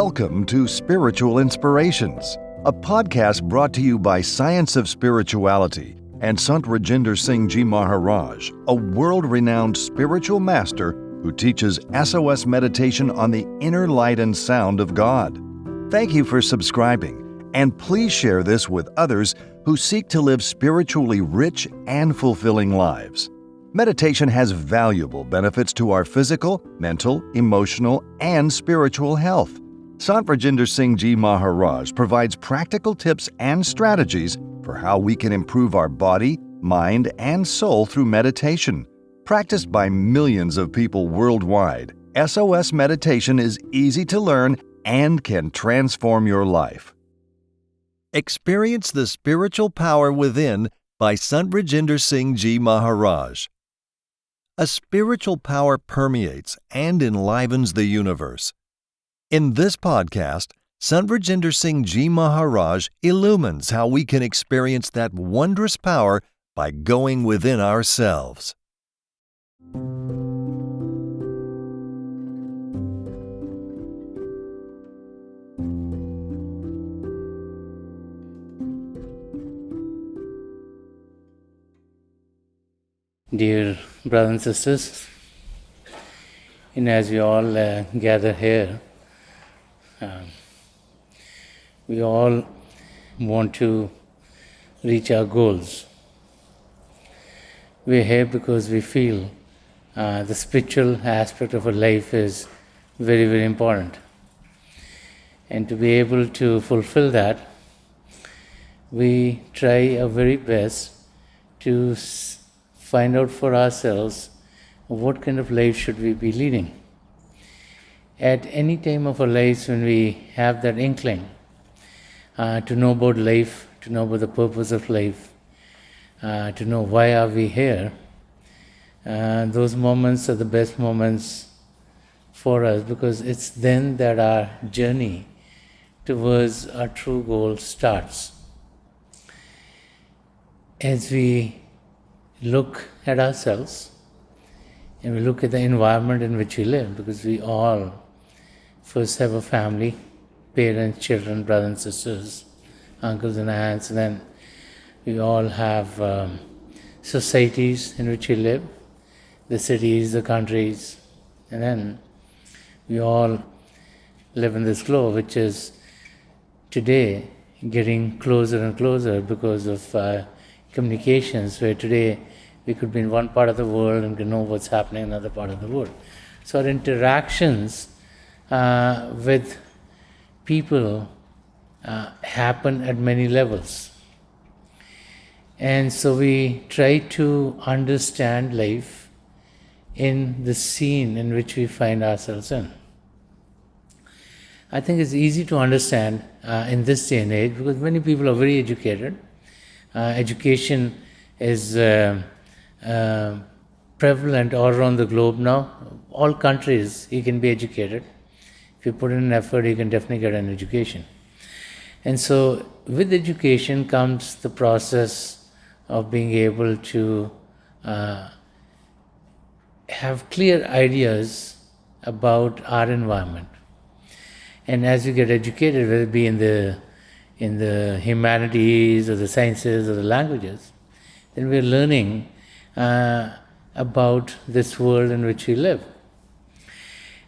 Welcome to Spiritual Inspirations, a podcast brought to you by Science of Spirituality and Sant Rajinder Singh Ji Maharaj, a world-renowned spiritual master who teaches SOS meditation on the inner light and sound of God. Thank you for subscribing, and please share this with others who seek to live spiritually rich and fulfilling lives. Meditation has valuable benefits to our physical, mental, emotional, and spiritual health. Sant Rajinder Singh Ji Maharaj provides practical tips and strategies for how we can improve our body, mind, and soul through meditation. Practiced by millions of people worldwide, SOS meditation is easy to learn and can transform your life. Experience the spiritual power within by Sant Rajinder Singh Ji Maharaj. A spiritual power permeates and enlivens the universe. In this podcast, Sant Rajinder Singh Ji Maharaj illumines how we can experience that wondrous power by going within ourselves. Dear brothers and sisters, as we all gather here, we all want to reach our goals. We're here because we feel the spiritual aspect of our life is very, very important. And to be able to fulfill that, we try our very best to find out for ourselves what kind of life should we be leading. At any time of our lives when we have that inkling to know about life, to know about the purpose of life, to know why are we here, those moments are the best moments for us, because it's then that our journey towards our true goal starts. As we look at ourselves and we look at the environment in which we live, because we all first have a family, parents, children, brothers and sisters, uncles and aunts, and then we all have societies in which we live, the cities, the countries, and then we all live in this globe, which is today getting closer and closer because of communications, where today we could be in one part of the world and can know what's happening in another part of the world. So our interactions with people happen at many levels. And so we try to understand life in the scene in which we find ourselves in. I think it's easy to understand in this day and age because many people are very educated. Education is prevalent all around the globe now. All countries, you can be educated. If you put in an effort, you can definitely get an education. And so with education comes the process of being able to have clear ideas about our environment. And as you get educated, whether it be in the humanities or the sciences or the languages, then we're learning about this world in which we live.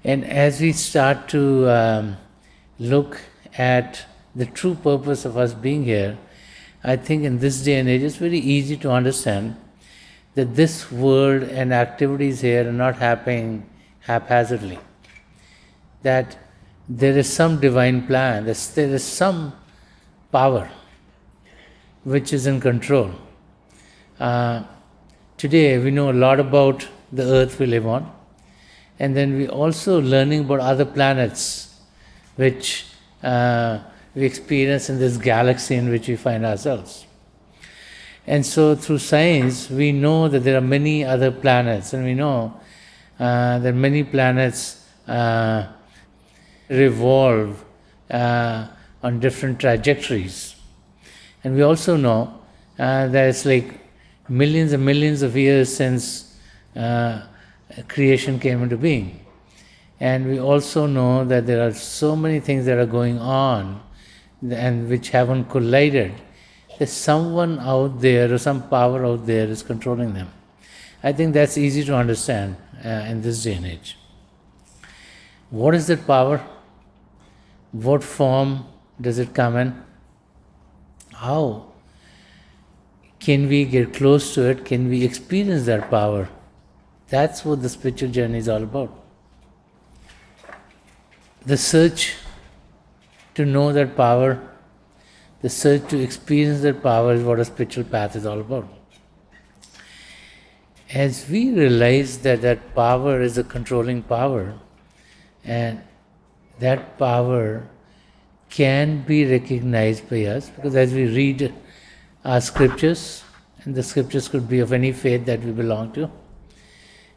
And as we start to look at the true purpose of us being here, I think in this day and age it's very easy to understand that this world and activities here are not happening haphazardly. That there is some divine plan, there is some power which is in control. Today we know a lot about the earth we live on, and then we're also learning about other planets which we experience in this galaxy in which we find ourselves. And so through science we know that there are many other planets, and we know that many planets revolve on different trajectories. And we also know that it's like millions and millions of years since creation came into being. And we also know that there are so many things that are going on and which haven't collided. There's someone out there or some power out there is controlling them. I think that's easy to understand in this day and age. What is that power? What form does it come in? How can we get close to it? Can we experience that power? That's what the spiritual journey is all about. The search to know that power, the search to experience that power is what a spiritual path is all about. As we realize that that power is a controlling power, and that power can be recognized by us, because as we read our scriptures, and the scriptures could be of any faith that we belong to,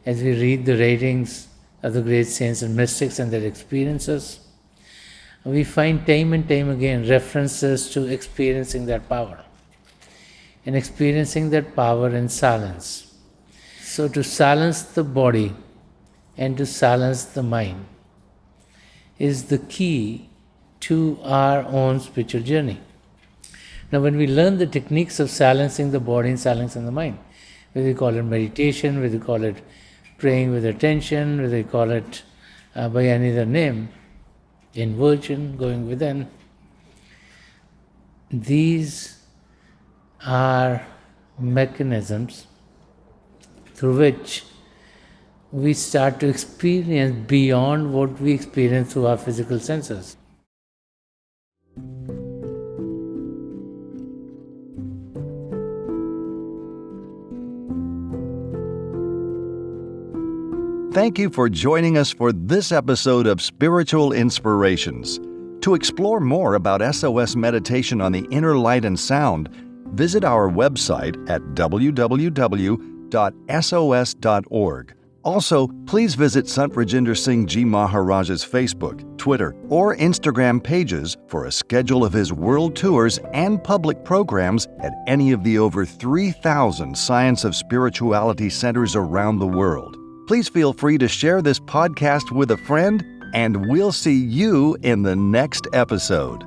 as we read the writings of the great saints and mystics and their experiences, we find time and time again references to experiencing that power, and experiencing that power in silence. So to silence the body and to silence the mind is the key to our own spiritual journey. Now, when we learn the techniques of silencing the body and silencing the mind, whether we call it meditation, whether we call it praying with attention, whether we call it by any other name, inversion, going within, these are mechanisms through which we start to experience beyond what we experience through our physical senses. Thank you for joining us for this episode of Spiritual Inspirations. To explore more about SOS meditation on the inner light and sound, visit our website at www.sos.org. Also, please visit Sant Rajinder Singh Ji Maharaj's Facebook, Twitter, or Instagram pages for a schedule of his world tours and public programs at any of the over 3,000 Science of Spirituality centers around the world. Please feel free to share this podcast with a friend, and we'll see you in the next episode.